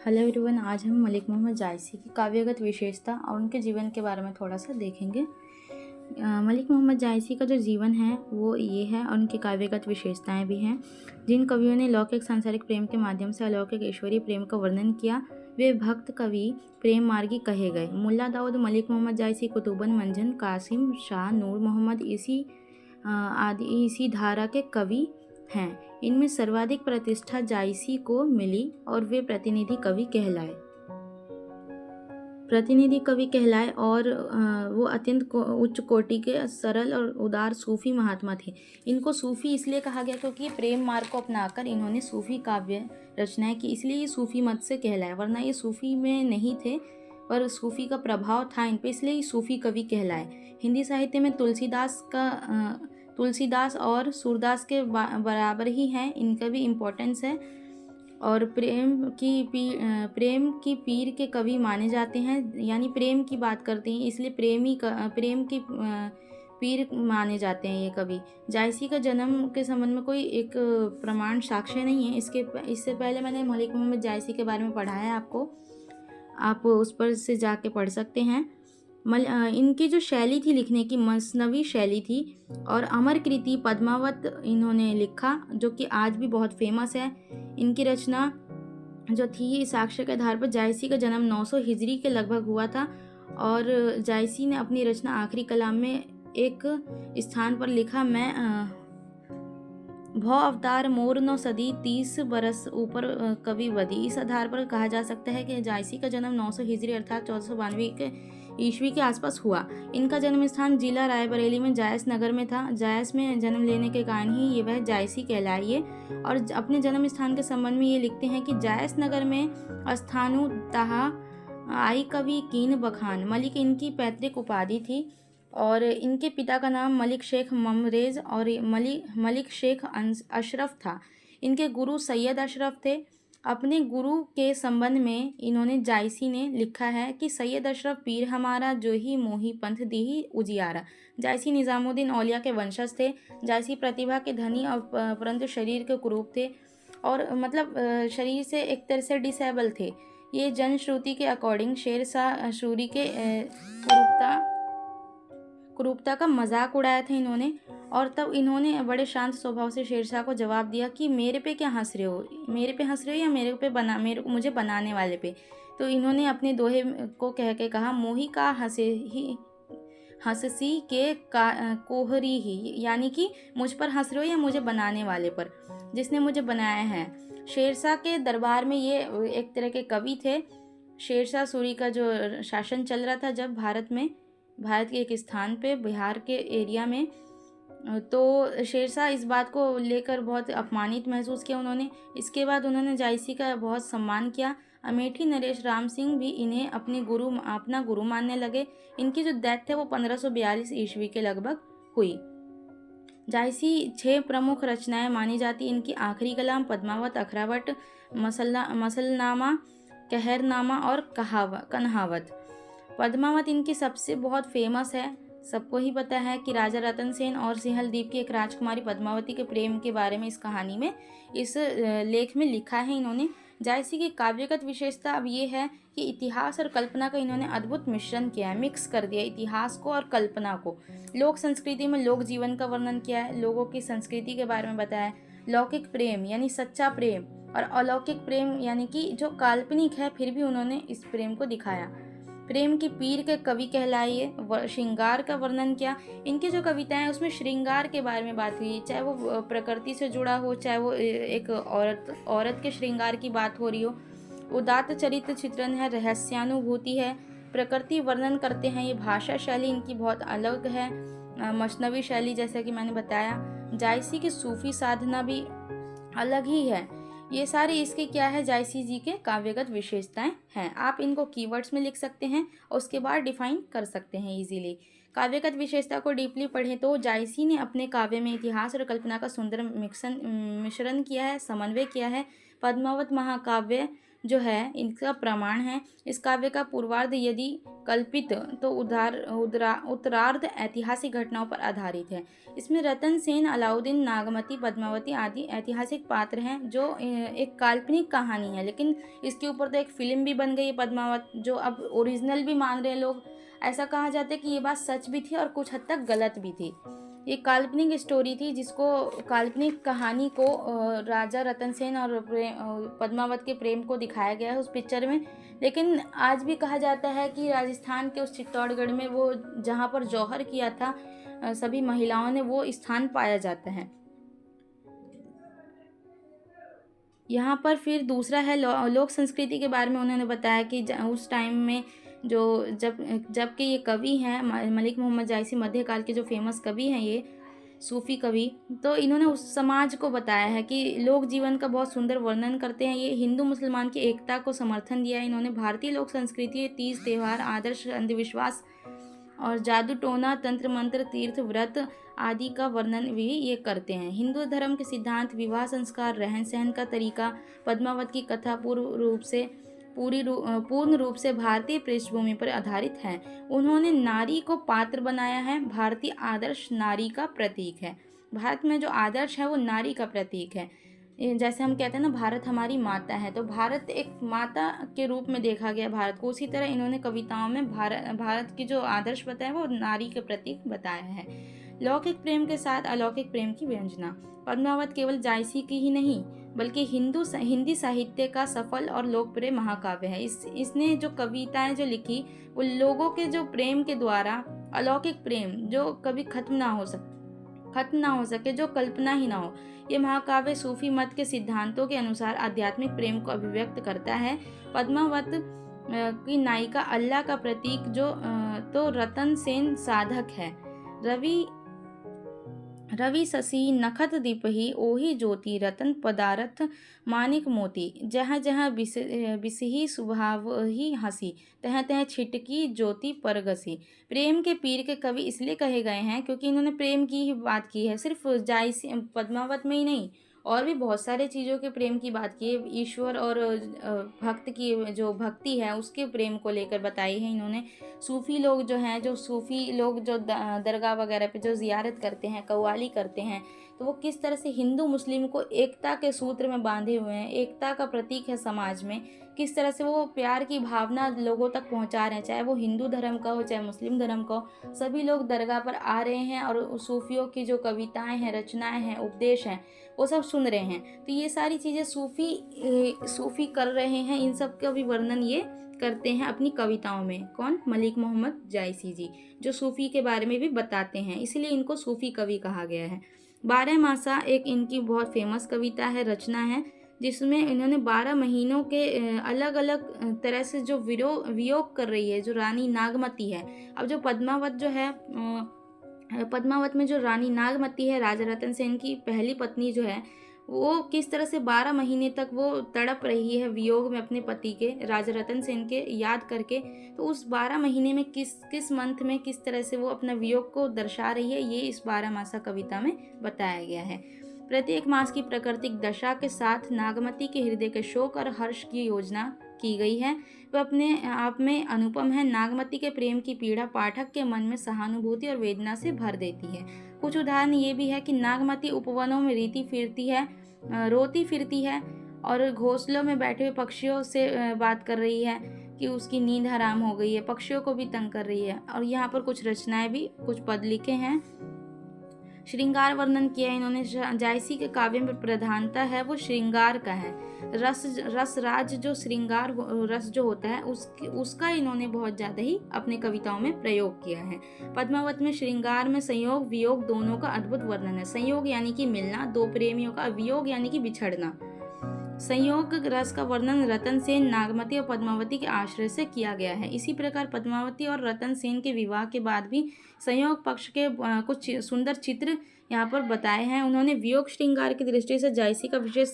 Hello everyone, आज हम मलिक मोहम्मद जायसी की काव्यगत विशेषता और उनके जीवन के बारे में थोड़ा सा देखेंगे। मलिक मोहम्मद जायसी का जो जीवन है वो ये है और उनकी काव्यगत विशेषताएं भी हैं। जिन कवियों ने लौकिक सांसारिक प्रेम के माध्यम से अलौकिक ईश्वरीय प्रेम का वर्णन किया वे भक्त कवि प्रेम मार्गी कहे गए। मुल्ला दाऊद, मलिक मोहम्मद जायसी, कुतुबन मंजन, कासिम शाह, नूर मोहम्मद इसी धारा के कवि हैं। इनमें सर्वाधिक प्रतिष्ठा जायसी को मिली और वे प्रतिनिधि कवि कहलाए और वो अत्यंत उच्च कोटि के सरल और उदार सूफी महात्मा थे। इनको सूफी इसलिए कहा गया क्योंकि प्रेम मार्ग को अपनाकर इन्होंने सूफी काव्य रचनाएं की, इसलिए ये सूफी मत से कहलाए, वरना ये सूफी में नहीं थे पर सूफी का प्रभाव था इन पे, इसलिए ये सूफी कवि कहलाए। हिंदी साहित्य में तुलसीदास और सूरदास के बराबर ही हैं, इनका भी इम्पोर्टेंस है और प्रेम की पीर के कवि माने जाते हैं, यानी प्रेम की बात करते हैं इसलिए प्रेम की पीर माने जाते हैं ये कवि। जायसी का जन्म के संबंध में कोई एक प्रमाण साक्ष्य नहीं है। इससे पहले मैंने मलिक मोहम्मद जायसी के बारे में पढ़ा है आपको, आप उस पर से जाके पढ़ सकते हैं। इनकी जो शैली थी लिखने की, मसनवी शैली थी और अमर कृति पद्मावत इन्होंने लिखा जो कि आज भी बहुत फेमस है। इनकी रचना जो थी साक्ष्य के आधार पर जायसी का जन्म 900 हिजरी के लगभग हुआ था और जायसी ने अपनी रचना आखिरी कलाम में एक स्थान पर लिखा, मैं भौ अवतार मोर नौ सदी 30 बरस ऊपर कवि बदी। इस आधार पर कहा जा सकता है कि जायसी का जन्म 900 हिजरी अर्थात 1492 के ईस्वी के आसपास हुआ। इनका जन्म स्थान जिला रायबरेली में जायस नगर में था। जायस में जन्म लेने के कारण ही ये वह जायसी कहलाइए और अपने जन्म स्थान के संबंध में ये लिखते हैं कि जायस नगर में स्थानु तहा आई कवि कीन बखान। मलिक इनकी पैतृक उपाधि थी और इनके पिता का नाम मलिक शेख ममरेज और मलिक शेख अशरफ था। इनके गुरु सैयद अशरफ थे। अपने गुरु के संबंध में इन्होंने जायसी ने लिखा है कि सैयद अशरफ पीर हमारा जो ही मोही पंथ दीही उजियारा। जायसी निज़ामुद्दीन औलिया के वंशज थे। जायसी प्रतिभा के धनी और परंतु शरीर के कुरूप थे और मतलब शरीर से एक तरह से डिसेबल थे। ये जनश्रुति के अकॉर्डिंग शेरशाह सूरी के कुरूपता का मजाक उड़ाया था इन्होंने और तब इन्होंने बड़े शांत स्वभाव से शेरशाह को जवाब दिया कि मेरे पे क्या हंस रहे हो, मेरे पे हंस रहे हो या मुझे बनाने वाले पे। तो इन्होंने अपने दोहे को कह के कहा, मोही का हंससी के कोहरी ही, यानी कि मुझ पर हंस रहे हो या मुझे बनाने वाले पर, जिसने मुझे बनाया है। शेरशाह के दरबार में ये एक तरह के कवि थे। शेरशाह सूरी का जो शासन चल रहा था जब भारत के एक स्थान पे बिहार के एरिया में, तो शेरशाह इस बात को लेकर बहुत अपमानित महसूस किया उन्होंने। इसके बाद उन्होंने जायसी का बहुत सम्मान किया। अमेठी नरेश राम सिंह भी इन्हें अपना गुरु मानने लगे। इनकी जो डेथ है वो 1542 ईस्वी के लगभग हुई। जायसी 6 प्रमुख रचनाएं मानी जाती। इनकी आखिरी कलाम पद्मावत, अखरावट, मसलनामा, कहरनामा और कन्हावत। पद्मावत इनकी सबसे बहुत फेमस है। सबको ही पता है कि राजा रतन सेन और सिंहलदीप की एक राजकुमारी पद्मावती के प्रेम के बारे में इस कहानी में, इस लेख में लिखा है इन्होंने। जायसी की काव्यगत विशेषता अब ये है कि इतिहास और कल्पना का इन्होंने अद्भुत मिश्रण किया है, मिक्स कर दिया इतिहास को और कल्पना को। लोक संस्कृति में लोक जीवन का वर्णन किया है, लोगों की संस्कृति के बारे में बताया है। लौकिक प्रेम यानी सच्चा प्रेम और अलौकिक प्रेम यानी कि जो काल्पनिक है फिर भी उन्होंने इस प्रेम को दिखाया। प्रेम की पीर के कवि कहलाइए। श्रृंगार का वर्णन किया। इनकी जो कविताएं उसमें श्रृंगार के बारे में बात हुई, चाहे वो प्रकृति से जुड़ा हो, चाहे वो एक औरत के श्रृंगार की बात हो रही हो। उदात्त चरित्र चित्रण है, रहस्यानुभूति है, प्रकृति वर्णन करते हैं। ये भाषा शैली इनकी बहुत अलग है, मसनवी शैली जैसा कि मैंने बताया। जायसी की सूफी साधना भी अलग ही है। ये सारे इसके क्या है, जायसी जी के काव्यगत विशेषताएं हैं। आप इनको कीवर्ड्स में लिख सकते हैं और उसके बाद डिफाइन कर सकते हैं इजीली। काव्यगत विशेषता को डीपली पढ़ें तो जायसी ने अपने काव्य में इतिहास और कल्पना का सुंदर मिश्रण किया है, समन्वय किया है। पद्मावत महाकाव्य जो है इनका प्रमाण है। इस काव्य का पूर्वार्ध यदि कल्पित तो उत्तरार्ध ऐतिहासिक घटनाओं पर आधारित है। इसमें रतन सेन, अलाउद्दीन, नागमती, पद्मावती आदि ऐतिहासिक पात्र हैं जो एक काल्पनिक कहानी है, लेकिन इसके ऊपर तो एक फिल्म भी बन गई है पद्मावत, जो अब ओरिजिनल भी मान रहे हैं लोग। ऐसा कहा जाता है कि ये बात सच भी थी और कुछ हद तक गलत भी थी। ये काल्पनिक स्टोरी थी जिसको, काल्पनिक कहानी को राजा रतन सेन और पद्मावत के प्रेम को दिखाया गया है उस पिक्चर में। लेकिन आज भी कहा जाता है कि राजस्थान के उस चित्तौड़गढ़ में वो जहाँ पर जौहर किया था सभी महिलाओं ने, वो स्थान पाया जाता है। यहाँ पर फिर दूसरा है लोक संस्कृति के बारे में उन्होंने बताया कि उस टाइम में जो जबकि ये कवि हैं मलिक मोहम्मद जायसी, मध्यकाल के जो फेमस कवि हैं, ये सूफी कवि, तो इन्होंने उस समाज को बताया है कि लोक जीवन का बहुत सुंदर वर्णन करते हैं। ये हिंदू मुसलमान की एकता को समर्थन दिया है इन्होंने। भारतीय लोक संस्कृति, तीज त्योहार, आदर्श, अंधविश्वास और जादू टोना, तंत्र मंत्र, तीर्थ व्रत आदि का वर्णन भी ये करते हैं। हिंदू धर्म के सिद्धांत, विवाह संस्कार, रहन सहन का तरीका, पद्मावत की कथा पूर्ण रूप से भारतीय पृष्ठभूमि पर आधारित है। उन्होंने नारी को पात्र बनाया है, भारतीय आदर्श नारी का प्रतीक है। भारत में जो आदर्श है वो नारी का प्रतीक है। जैसे हम कहते हैं ना, भारत हमारी माता है, तो भारत एक माता के रूप में देखा गया भारत को। उसी तरह इन्होंने कविताओं में भारत की जो आदर्श बताया वो नारी के प्रतीक बताया है। लौकिक प्रेम के साथ अलौकिक प्रेम की व्यंजना। पद्मावत केवल जायसी की ही नहीं बल्कि हिंदी साहित्य का सफल और लोकप्रिय महाकाव्य है। इसने जो कविताएं जो लिखी वो लोगों के जो प्रेम के द्वारा, अलौकिक प्रेम जो कभी खत्म ना हो सके, जो कल्पना ही ना हो। ये महाकाव्य सूफी मत के सिद्धांतों के अनुसार आध्यात्मिक प्रेम को अभिव्यक्त करता है। पद्मावत की नायिका अल्लाह का प्रतीक जो तो रतन सेन साधक है। रवि शशि नखत दीपहि ओहि ज्योति, रतन पदारथ मानिक मोती, जहाँ जहाँ बिसही स्वभावहि हंसी, तह तह छिटकी ज्योति परगसी। प्रेम के पीर के कवि इसलिए कहे गए हैं क्योंकि इन्होंने प्रेम की ही बात की है। सिर्फ जायसी पद्मावत में ही नहीं, और भी बहुत सारे चीज़ों के प्रेम की बात की है। ईश्वर और भक्त की जो भक्ति है उसके प्रेम को लेकर बताई है इन्होंने। सूफ़ी लोग जो दरगाह वगैरह पे जो ज़ियारत करते हैं, कव्वाली करते हैं, तो वो किस तरह से हिंदू मुस्लिम को एकता के सूत्र में बांधे हुए हैं, एकता का प्रतीक है समाज में। किस तरह से वो प्यार की भावना लोगों तक पहुंचा रहे हैं, चाहे वो हिंदू धर्म का हो चाहे मुस्लिम धर्म का हो। सभी लोग दरगाह पर आ रहे हैं और सूफियों की जो कविताएं हैं, रचनाएं हैं, उपदेश हैं, वो सब सुन रहे हैं। तो ये सारी चीज़ें सूफी कर रहे हैं, इन सब का भी वर्णन ये करते हैं अपनी कविताओं में। कौन? मलिक मोहम्मद जायसी जी, जो सूफी के बारे में भी बताते हैं, इसलिए इनको सूफी कवि कहा गया है। 12 मासा एक इनकी बहुत फेमस कविता है, रचना है, जिसमें इन्होंने 12 महीनों के अलग अलग तरह से जो वियोग कर रही है, जो रानी नागमती है। अब जो पद्मावत में जो रानी नागमती है, राजा रतन सेन की पहली पत्नी जो है, वो किस तरह से 12 महीने तक वो तड़प रही है वियोग में अपने पति के, राजा रतन सेन के याद करके। तो उस 12 महीने में किस मंथ में किस तरह से वो अपना वियोग को दर्शा रही है, ये इस 12 मासा कविता में बताया गया है। प्रत्येक मास की प्राकृतिक दशा के साथ नागमती के हृदय के शोक और हर्ष की योजना की गई है। वह अपने आप में अनुपम है। नागमती के प्रेम की पीड़ा पाठक के मन में सहानुभूति और वेदना से भर देती है। कुछ उदाहरण ये भी है कि नागमती उपवनों में रोती फिरती है और घोंसलों में बैठे हुए पक्षियों से बात कर रही है कि उसकी नींद हराम हो गई है, पक्षियों को भी तंग कर रही है। और यहाँ पर कुछ रचनाएं भी, कुछ पद लिखे हैं। श्रृंगार वर्णन किया है इन्होंने। जायसी के काव्य में प्रधानता है वो श्रृंगार का है। रसराज जो श्रृंगार रस जो होता है उसका इन्होंने बहुत ज़्यादा ही अपने कविताओं में प्रयोग किया है। पद्मावत में श्रृंगार में संयोग वियोग दोनों का अद्भुत वर्णन है। संयोग यानी कि मिलना दो प्रेमियों का, वियोग यानी कि बिछड़ना। संयोग रस का वर्णन रतन सेन, नागमती और पद्मावती के आश्रय से किया गया है। इसी प्रकार पद्मावती और रतन सेन के विवाह के बाद भी संयोग पक्ष के कुछ सुंदर चित्र यहाँ पर बताए हैं। उन्होंने वियोग श्रृंगार की दृष्टि से जायसी का विशेष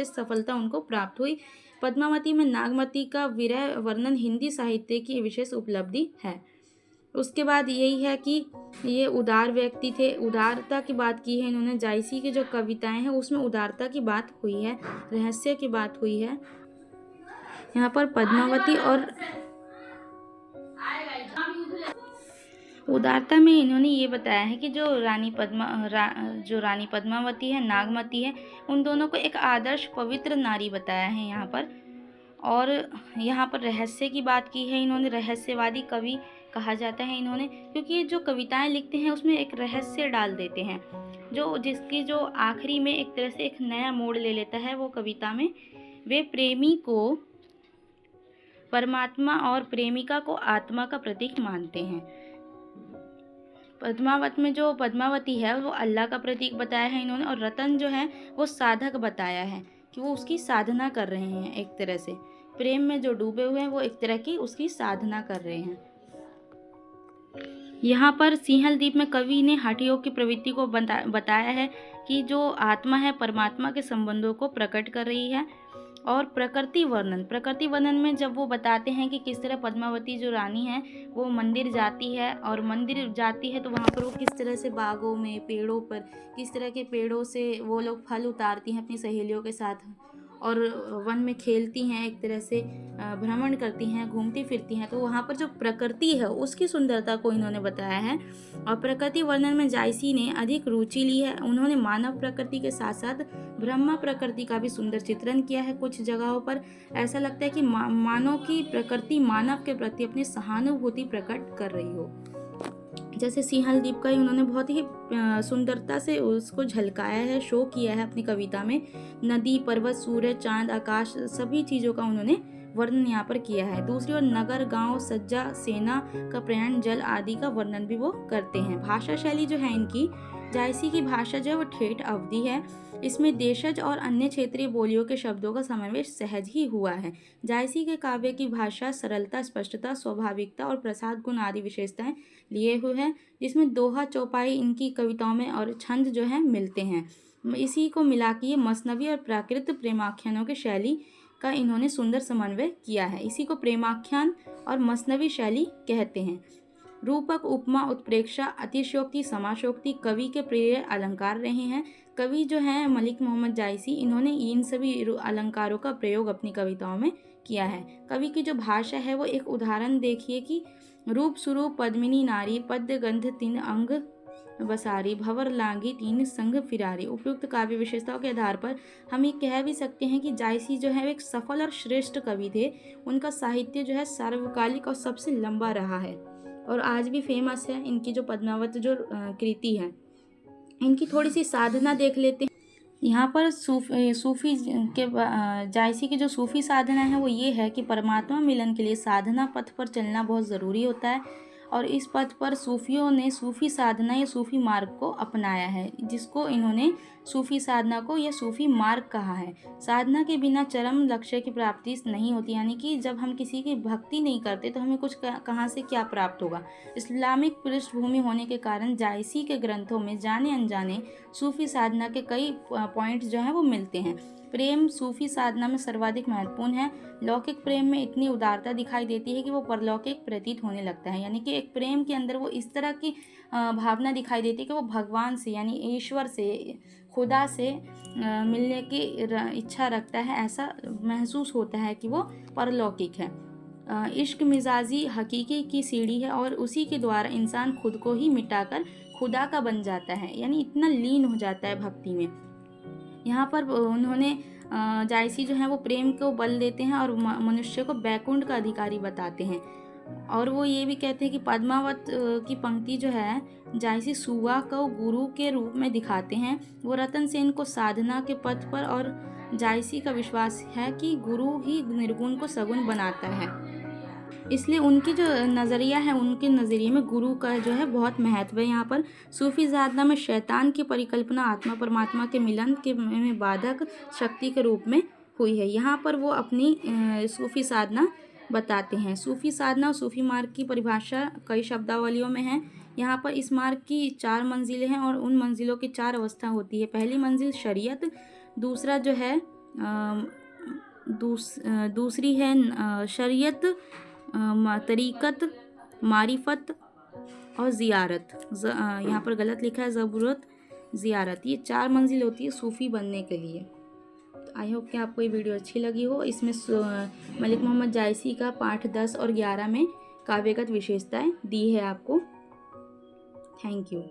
सफलता उनको प्राप्त हुई। पद्मावती में नागमती का विरह वर्णन हिंदी साहित्य की विशेष उपलब्धि है। उसके बाद यही है कि ये उदार व्यक्ति थे, उदारता की बात की है इन्होंने। जायसी की जो कविताएं हैं उसमें उदारता की बात हुई है, रहस्य की बात हुई है। यहाँ पर पद्मावती और उदारता में इन्होंने ये बताया है कि जो रानी पद्मावती है, नागमती है, उन दोनों को एक आदर्श पवित्र नारी बताया है यहाँ पर। और यहाँ पर रहस्य की बात की है इन्होंने, रहस्यवादी कवि कहा जाता है इन्होंने, क्योंकि ये जो कविताएं लिखते हैं उसमें एक रहस्य डाल देते हैं, जिसकी जो आखिरी में एक तरह से एक नया मोड़ ले लेता है वो कविता में। वे प्रेमी को परमात्मा और प्रेमिका को आत्मा का प्रतीक मानते हैं। पद्मावत में जो पद्मावती है वो अल्लाह का प्रतीक बताया है इन्होंने, और रतन जो है वो साधक बताया है कि वो उसकी साधना कर रहे हैं। एक तरह से प्रेम में जो डूबे हुए हैं वो एक तरह की उसकी साधना कर रहे हैं। यहाँ पर सिंहल द्वीप में कवि ने हठ योग की प्रवृत्ति को बताया है कि जो आत्मा है परमात्मा के संबंधों को प्रकट कर रही है। और प्रकृति वर्णन में जब वो बताते हैं कि किस तरह पद्मावती जो रानी है वो मंदिर जाती है, और मंदिर जाती है तो वहाँ पर वो किस तरह से बागों में, पेड़ों पर, किस तरह के पेड़ों से वो लोग फल उतारती हैं अपनी सहेलियों के साथ, और वन में खेलती हैं, एक तरह से भ्रमण करती हैं, घूमती फिरती हैं। तो वहाँ पर जो प्रकृति है उसकी सुंदरता को इन्होंने बताया है। और प्रकृति वर्णन में जायसी ने अधिक रुचि ली है। उन्होंने मानव प्रकृति के साथ साथ ब्रह्मा प्रकृति का भी सुंदर चित्रण किया है। कुछ जगहों पर ऐसा लगता है कि मानो की प्रकृति मानव के प्रति अपनी सहानुभूति प्रकट कर रही हो। जैसे सिंहल द्वीप का ही उन्होंने बहुत ही सुंदरता से उसको झलकाया है, शो किया है अपनी कविता में। नदी, पर्वत, सूर्य, चांद, आकाश, सभी चीज़ों का उन्होंने वर्णन यहाँ पर किया है। दूसरी ओर नगर, गांव, सज्जा, सेना का प्रयाण, जल आदि का वर्णन भी वो करते हैं। भाषा शैली जो है इनकी, जायसी की भाषा जो है वो ठेठ अवधि है। इसमें देशज और अन्य क्षेत्रीय बोलियों के शब्दों का समावेश सहज ही हुआ है। जायसी के काव्य की भाषा सरलता, स्पष्टता, स्वाभाविकता और प्रसाद गुण आदि विशेषताएं लिए हुए हैं, जिसमें दोहा, चौपाई इनकी कविताओं में और छंद जो है मिलते हैं। इसी को मिला के ये मसनवी और प्राकृत प्रेमाख्यानों की शैली का इन्होंने सुंदर समन्वय किया है। इसी को प्रेमाख्यान और मसनवी शैली कहते हैं। रूपक, उपमा, उत्प्रेक्षा, अतिशयोक्ति, समाशोक्ति कवि के प्रिय अलंकार रहे हैं। कवि जो हैं मलिक मोहम्मद जायसी, इन्होंने इन सभी अलंकारों का प्रयोग अपनी कविताओं में किया है। कवि की जो भाषा है वो एक उदाहरण देखिए कि रूप स्वरूप पद्मिनी नारी, पद्य गंध तीन अंग बसारी, भंवर लांगी तीन संग फिरारी। उपयुक्त काव्य विशेषताओं के आधार पर हम ये कह भी सकते हैं कि जायसी जो है एक सफल और श्रेष्ठ कवि थे। उनका साहित्य जो है सार्वकालिक और सबसे लंबा रहा है और आज भी फेमस है। इनकी जो पद्मावत जो कृति है, इनकी थोड़ी सी साधना देख लेते हैं। यहाँ पर सूफी के जायसी की जो सूफी साधना है वो ये है कि परमात्मा मिलन के लिए साधना पथ पर चलना बहुत ज़रूरी होता है, और इस पथ पर सूफियों ने सूफी साधना या सूफी मार्ग को अपनाया है, जिसको इन्होंने सूफी साधना को या सूफी मार्ग कहा है। साधना के बिना चरम लक्ष्य की प्राप्ति नहीं होती, यानी कि जब हम किसी की भक्ति नहीं करते तो हमें कुछ कहाँ से क्या प्राप्त होगा। इस्लामिक पृष्ठभूमि होने के कारण जायसी के ग्रंथों में जाने अनजाने सूफी साधना के कई पॉइंट्स जो हैं वो मिलते हैं। प्रेम सूफी साधना में सर्वाधिक महत्वपूर्ण है। लौकिक प्रेम में इतनी उदारता दिखाई देती है कि वो परलौकिक प्रतीत होने लगता है, यानी कि एक प्रेम के अंदर वो इस तरह की भावना दिखाई देती है कि वो भगवान से यानी ईश्वर से, खुदा से मिलने की इच्छा रखता है। ऐसा महसूस होता है कि वो परलौकिक है। इश्क मिजाजी हकीकी की सीढ़ी है और उसी के द्वारा इंसान खुद को ही मिटाकर खुदा का बन जाता है, यानी इतना लीन हो जाता है भक्ति में। यहाँ पर उन्होंने जायसी जो है वो प्रेम को बल देते हैं और मनुष्य को बैकुंठ का अधिकारी बताते हैं। और वो ये भी कहते हैं कि पद्मावत की पंक्ति जो है जायसी सुवा को गुरु के रूप में दिखाते हैं। वो रतन सेन को साधना के पथ पर, और जायसी का विश्वास है कि गुरु ही निर्गुण को सगुण बनाता है, इसलिए उनकी जो नज़रिया है, उनके नज़रिए में गुरु का जो है बहुत महत्व है। यहाँ पर सूफी साधना में शैतान की परिकल्पना आत्मा परमात्मा के मिलन के में बाधक शक्ति के रूप में हुई है। यहाँ पर वो अपनी सूफी साधना बताते हैं। सूफी साधना और सूफी मार्ग की परिभाषा कई शब्दावलियों में है। यहाँ पर इस मार्ग की 4 मंजिलें हैं और उन मंजिलों की 4 अवस्था होती है। पहली मंजिल शरीयत, दूसरा जो है दूसरी है शरीयत, तरीक़त, मारिफत और ज़ियारत। यहाँ पर गलत लिखा है, ज़रूरत, ज़ियारत। ये 4 मंजिल होती है सूफ़ी बनने के लिए। आई होप कि आपको ये वीडियो अच्छी लगी हो। इसमें मलिक मोहम्मद जायसी का पाठ 10 और 11 में काव्यगत विशेषताएं दी है आपको। Thank you.